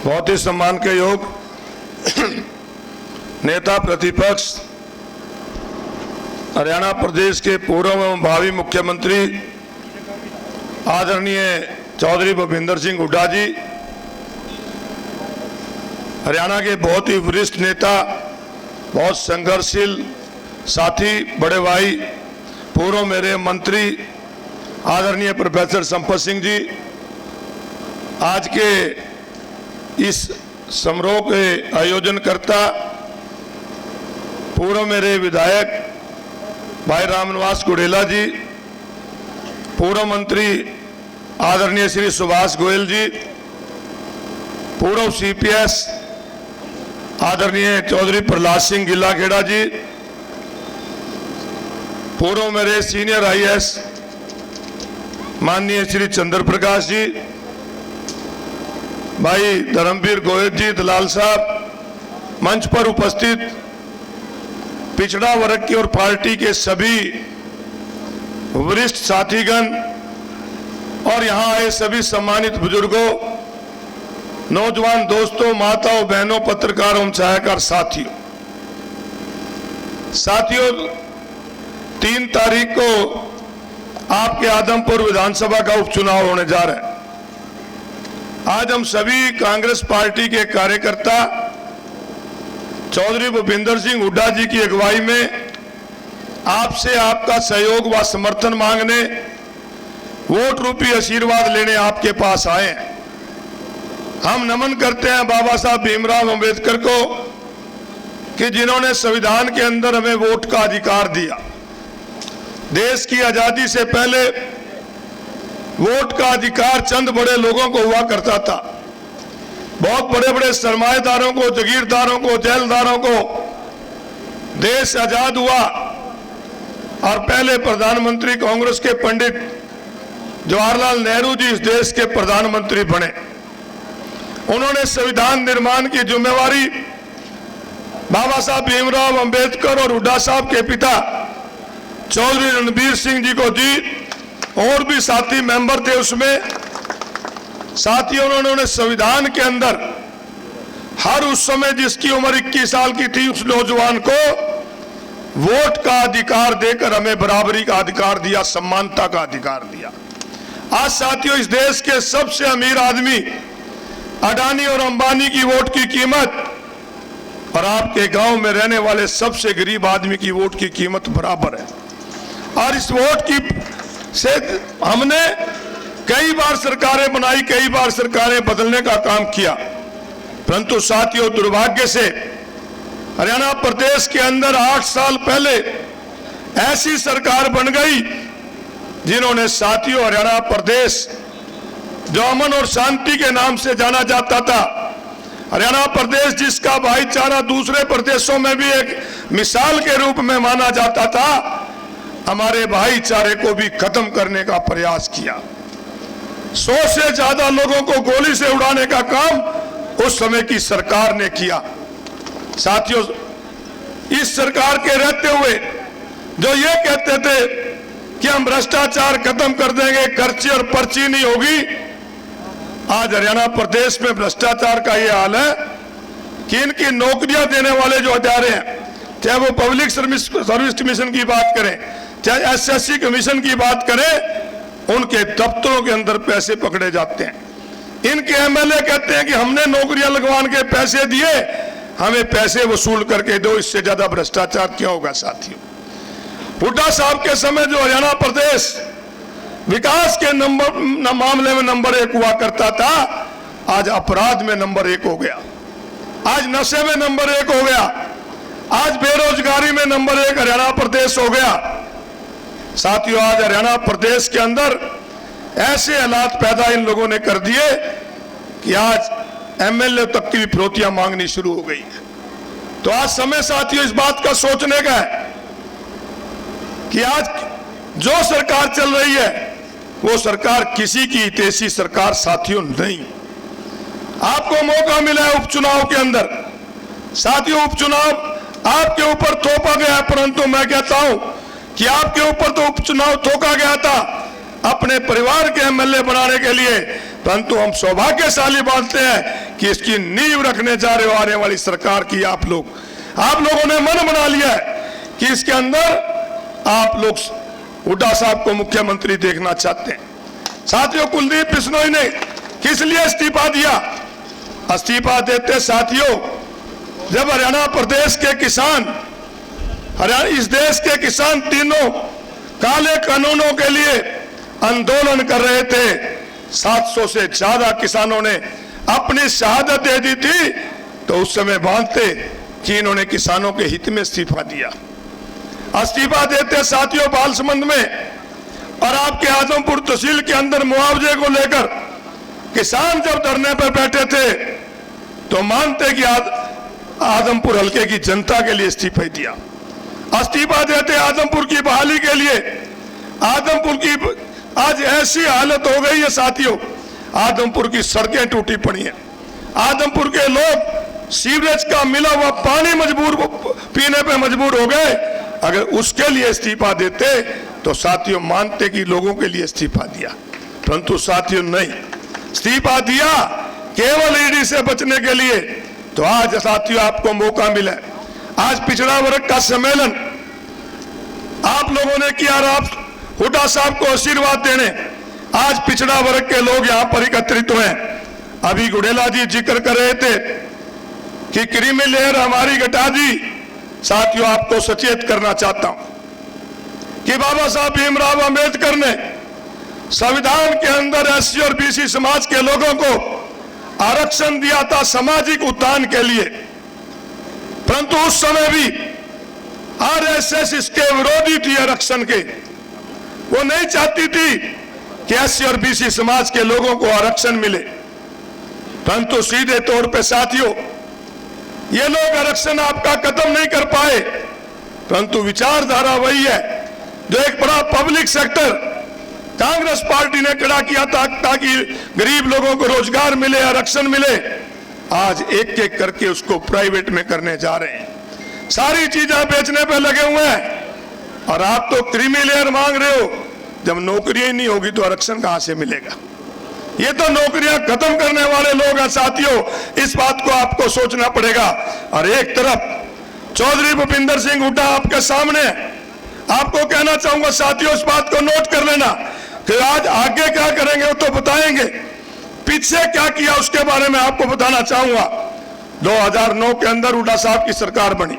बहुत ही सम्मान के योग नेता प्रतिपक्ष हरियाणा प्रदेश के पूर्व एवं भावी मुख्यमंत्री आदरणीय चौधरी भूपेंद्र सिंह हुड्डा जी, हरियाणा के बहुत ही वरिष्ठ नेता, बहुत संघर्षशील साथी, बड़े भाई, पूर्व मेरे मंत्री आदरणीय प्रोफेसर संपत सिंह जी, आज के इस समारोह के आयोजनकर्ता पूर्व मेरे विधायक भाई रामनिवास गुड़ेला जी, पूर्व मंत्री आदरणीय श्री सुभाष गोयल जी, पूर्व सीपीएस आदरणीय चौधरी प्रहलाद सिंह गिल्लाखेड़ा जी, पूर्व मेरे सीनियर आईएएस माननीय श्री चंद्र प्रकाश जी, भाई धर्मवीर गोयल जी दलाल साहब, मंच पर उपस्थित पिछड़ा वर्ग की और पार्टी के सभी वरिष्ठ साथीगण और यहां आए सभी सम्मानित बुजुर्गों, नौजवान दोस्तों, माताओं, बहनों, पत्रकारों एवं छायाकार साथियों, 3 तारीख को आपके आदमपुर विधानसभा का उपचुनाव होने जा रहा है। आज हम सभी कांग्रेस पार्टी के कार्यकर्ता चौधरी भूपेंद्र सिंह हुड्डा जी की अगुवाई में आपसे आपका सहयोग व समर्थन मांगने, वोट रूपी आशीर्वाद लेने आपके पास आए हैं। हम नमन करते हैं बाबा साहब भीमराव अंबेडकर को कि जिन्होंने संविधान के अंदर हमें वोट का अधिकार दिया। देश की आजादी से पहले वोट का अधिकार चंद बड़े लोगों को हुआ करता था। बहुत बड़े बड़े सरमाएदारों को, जागीरदारों को, जेलदारों को देश आजाद हुआ और पहले प्रधानमंत्री कांग्रेस के पंडित जवाहरलाल नेहरू जी इस देश के प्रधानमंत्री बने। उन्होंने संविधान निर्माण की जिम्मेवारी बाबा साहब भीमराव अंबेडकर और हुड्डा साहब के पिता चौधरी रणबीर सिंह जी को दी, और भी साथी मेंबर थे उसमें। साथियों, उन्होंने संविधान के अंदर हर उस समय जिसकी उम्र 21 साल की थी उस नौजवान को वोट का अधिकार देकर हमें बराबरी का अधिकार दिया, समानता का अधिकार दिया। आज साथियों, इस देश के सबसे अमीर आदमी अडानी और अंबानी की वोट की कीमत और आपके गांव में रहने वाले सबसे गरीब आदमी की वोट की कीमत बराबर है। और इस वोट की से हमने कई बार सरकारें बनाई, कई बार सरकारें बदलने का काम किया, परंतु साथियों दुर्भाग्य से हरियाणा प्रदेश के अंदर 8 साल पहले ऐसी सरकार बन गई जिन्होंने साथियों हरियाणा प्रदेश जो अमन और शांति के नाम से जाना जाता था, हरियाणा प्रदेश जिसका भाईचारा दूसरे प्रदेशों में भी एक मिसाल के रूप में माना जाता था, हमारे भाईचारे को भी खत्म करने का प्रयास किया। 100 से ज्यादा लोगों को गोली से उड़ाने का काम उस समय की सरकार ने किया। साथियों, इस सरकार के रहते हुए जो ये कहते थे कि हम भ्रष्टाचार खत्म कर देंगे, खर्ची और पर्ची नहीं होगी, आज हरियाणा प्रदेश में भ्रष्टाचार का ये हाल है कि इनकी नौकरियां देने वाले जो अदारे हैं, चाहे वो पब्लिक सर्विस कमीशन की बात करें, चाहे एसएससी कमीशन की बात करें, उनके दफ्तरों के अंदर पैसे पकड़े जाते हैं। इनके एमएलए कहते हैं कि हमने नौकरियां लगवाने के पैसे दिए, हमें पैसे वसूल करके दो, इससे ज्यादा भ्रष्टाचार क्यों होगा। साथियों, हुड्डा साहब के समय जो हरियाणा प्रदेश विकास के मामले में नंबर 1 हुआ करता था, आज अपराध में नंबर 1 हो गया, आज नशे में नंबर 1 हो गया, आज बेरोजगारी में नंबर 1 हरियाणा प्रदेश हो गया। साथियों, आज हरियाणा प्रदेश के अंदर ऐसे हालात पैदा इन लोगों ने कर दिए कि आज एमएलए तक की भी फिरौतियां मांगनी शुरू हो गई है। तो आज समय साथियों इस बात का सोचने का है कि आज जो सरकार चल रही है वो सरकार किसी की हितैषी सरकार साथियों नहीं। आपको मौका मिला है उपचुनाव के अंदर, साथियों उपचुनाव आपके ऊपर थोपा गया है, परंतु मैं कहता हूं कि आपके ऊपर तो उपचुनाव थोका गया था अपने परिवार के एमएलए बनाने के लिए, परंतु हम सौभाग्यशाली मानते हैं कि इसकी नींव रखने जा रहे हो आने वाली सरकार की आप लोगों ने मन बना लिया है कि इसके अंदर आप लोग हुड्डा साहब को मुख्यमंत्री देखना चाहते हैं। साथियों, कुलदीप बिश्नोई ने किस लिए इस्तीफा दिया? इस्तीफा देते साथियों, जब हरियाणा प्रदेश के किसान, इस देश के किसान तीनों काले कानूनों के लिए आंदोलन कर रहे थे, 700 से ज्यादा किसानों ने अपनी शहादत दे दी थी, तो उस समय मानते कि इन्होंने किसानों के हित में इस्तीफा दिया। इस्तीफा देते साथियों बालसमंद में और आपके आजमपुर तहसील के अंदर मुआवजे को लेकर किसान जब धरने पर बैठे थे, तो मानते कि आजमपुर हल्के की जनता के लिए इस्तीफा दिया। इस्तीफा देते आजमपुर की बहाली के लिए। आजमपुर की आज ऐसी हालत हो गई है साथियों, आजमपुर की सड़कें टूटी पड़ी हैं, आजमपुर के लोग सीवरेज का मिला हुआ पानी पीने पे मजबूर हो गए। अगर उसके लिए इस्तीफा देते तो साथियों मानते कि लोगों के लिए इस्तीफा दिया, परंतु साथियों नहीं, इस्तीफा दिया केवल ईडी से बचने के लिए। तो आज साथियों आपको मौका मिला, आज पिछड़ा वर्ग का सम्मेलन आप लोगों ने किया और आप हुड्डा साहब को आशीर्वाद देने आज पिछड़ा वर्ग के लोग यहां पर एकत्रित हुए हैं। अभी गुड़ेला जी जिक्र कर रहे थे कि क्रीमी लेयर हमारी घटा दी। साथियों, आपको सचेत करना चाहता हूं कि बाबा साहब भीमराव अंबेडकर ने संविधान के अंदर एससी और बीसी समाज के लोगों को आरक्षण दिया था सामाजिक उत्थान के लिए, परंतु उस समय भी आरएसएस इसके विरोधी थी आरक्षण के। वो नहीं चाहती थी कि एससी और बीसी समाज के लोगों को आरक्षण मिले, परंतु सीधे तौर पे साथियों ये लोग आरक्षण आपका खत्म नहीं कर पाए, परंतु विचारधारा वही है जो एक बड़ा पब्लिक सेक्टर कांग्रेस पार्टी ने खड़ा किया था ताकि गरीब लोगों को रोजगार मिले, आरक्षण मिले। आज एक एक करके उसको प्राइवेट में करने जा रहे हैं, सारी चीजें बेचने पे लगे हुए हैं। और आप तो क्रीमी लेयर मांग रहे हो, जब नौकरियां ही नहीं होगी तो आरक्षण कहां से मिलेगा? ये तो नौकरियां खत्म करने वाले लोग हैं साथियों, इस बात को आपको सोचना पड़ेगा। और एक तरफ चौधरी भूपिंदर सिंह हुड्डा आपके सामने, आपको कहना चाहूंगा साथियों इस बात को नोट कर लेना कि आज आगे क्या करेंगे वो तो बताएंगे, पीछे क्या किया उसके बारे में आपको बताना चाहूंगा। 2009 के अंदर हुड्डा साहब की सरकार बनी,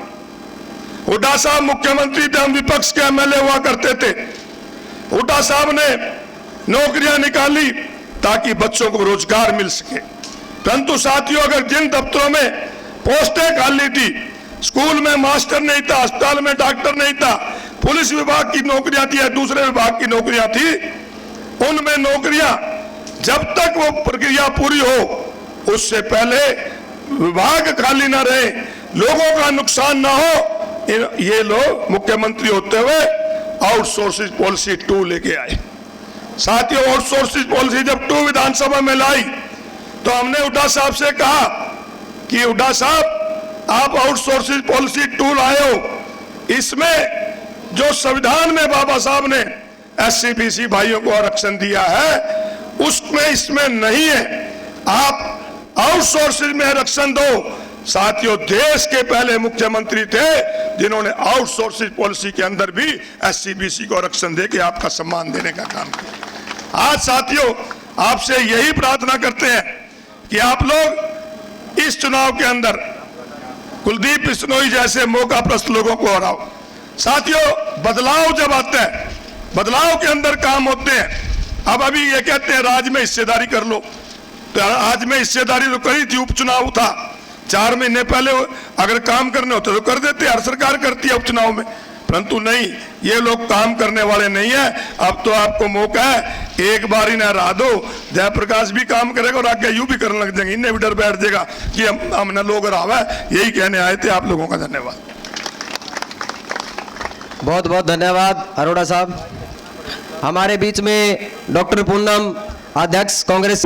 हुड्डा साहब मुख्यमंत्री थे, हम विपक्ष के एमएलए हुआ करते थे। हुड्डा साहब ने नौकरियां निकाली ताकि बच्चों को रोजगार मिल सके, परंतु साथियों अगर जिन दफ्तरों में पोस्टें खाली थी, स्कूल में मास्टर नहीं था, अस्पताल में डॉक्टर नहीं था, पुलिस विभाग की नौकरियां थी या दूसरे विभाग की नौकरियां थी, उनमें नौकरियां जब तक वो प्रक्रिया पूरी हो उससे पहले विभाग खाली ना रहे, लोगों का नुकसान ना हो, ये लोग मुख्यमंत्री होते हुए आउटसोर्सिंग पॉलिसी 2 लेके आए। साथियों आउटसोर्सिंग पॉलिसी जब 2 विधानसभा में लाई तो हमने हुड्डा साहब से कहा कि हुड्डा साहब आप आउटसोर्सिंग पॉलिसी 2 लाए हो, इसमें जो संविधान में बाबा साहब ने एससी बीसी भाइयों को आरक्षण दिया है उसमें इसमें नहीं है, आप आउटसोर्सिंग में आरक्षण दो। साथियों देश के पहले मुख्यमंत्री थे जिन्होंने आउटसोर्सिंग पॉलिसी के अंदर भी एससी बीसी को आरक्षण देके आपका सम्मान देने का काम किया। आज साथियों आपसे यही प्रार्थना करते हैं कि आप लोग इस चुनाव के अंदर कुलदीप बिश्नोई जैसे मौकाप्रस्त लोगों को हराओ। साथियों बदलाव जब आता है, बदलाव के अंदर काम होते हैं। अब अभी ये कहते हैं राज्य में हिस्सेदारी कर लो, तो आज में हिस्सेदारी तो करी थी, उपचुनाव था 4 महीने पहले, अगर काम करने होते तो कर देते, हर सरकार करती है उपचुनाव में, परंतु नहीं, ये लोग काम करने वाले नहीं है। अब तो आपको मौका है, एक बार ही ना हरा दो, जयप्रकाश भी काम करेगा और आगे यूं भी करने लग जाएंगे, इन्हें भी डर बैठ जाएगा कि हमने लोग हरावा है। यही कहने आए थे, आप लोगों का धन्यवाद। बहुत बहुत धन्यवाद अरोड़ा साहब। हमारे बीच में डॉक्टर पूनम, अध्यक्ष कांग्रेस।